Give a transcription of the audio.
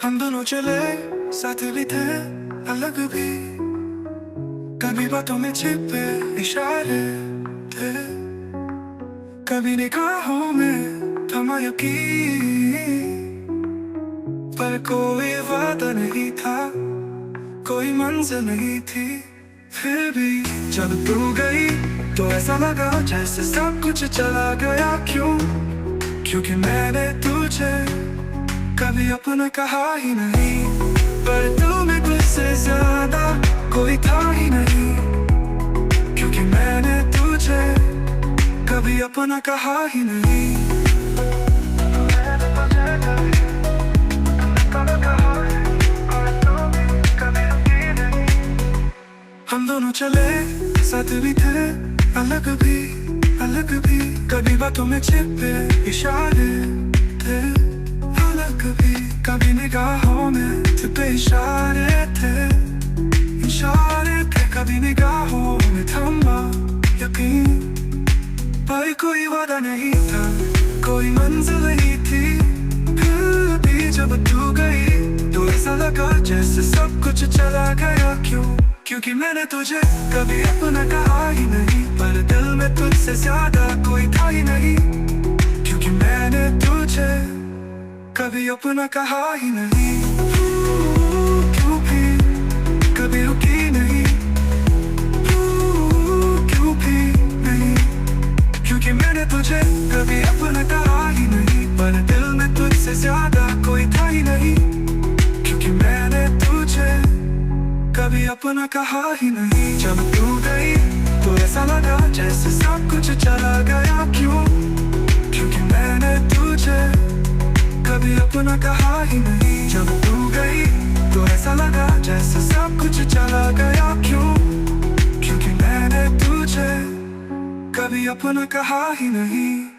हम दोनों चले साथ भी थे अलग भी, कभी बातों में छिपे इशारे थे, कभी निगाहों में थमा यकीन। पर कोई वादा नहीं था, कोई मंजिल नहीं थी। फिर भी जब तू गई तो ऐसा लगा जैसे सब कुछ चला गया। क्यों? क्योंकि मैंने तुझे कभी अपना कहा ही नहीं, पर तू में तुझसे ज्यादा कोई था ही नहीं। क्योंकि मैंने तुझे कभी अपना कहा ही नहीं। हम दोनों चले साथ भी थे अलग भी, अलग भी, कभी बातों में छिपे इशारे थे अलग भी, कभी निगाहों में छिपे इशारे थे, इशारे थे, कभी निगाहों में थमा यकीन। पर कोई वादा नहीं था, कोई मंजिल नहीं थी। फिर भी जब तू गई तो ऐसा लगा जैसे सब कुछ चला गया। क्यों? क्योंकि मैंने तुझे कभी अपना कहा ही नहीं, पर दिल में तुझसे ज्यादा कोई था ही नहीं। क्योंकि मैंने तुझे कभी अपना कहा ही नहीं। क्यों भी कभी रुकी नहीं, क्यों भी नहीं। क्योंकि मैंने तुझे कभी अपना कहा ही नहीं, पर दिल में तुझसे ज्यादा कोई था ही नहीं। क्योंकि मैंने तुझे कभी अपना कहा ही नहीं। जब तू गई तो ऐसा लगा जैसे सब कुछ चला गया। क्यों? क्योंकि मैंने तुझे कभी अपना कहा ही नहीं। जब तू गई तो ऐसा लगा जैसे सब कुछ चला गया। क्यों? क्योंकि मैंने तुझे कभी अपना कहा ही नहीं।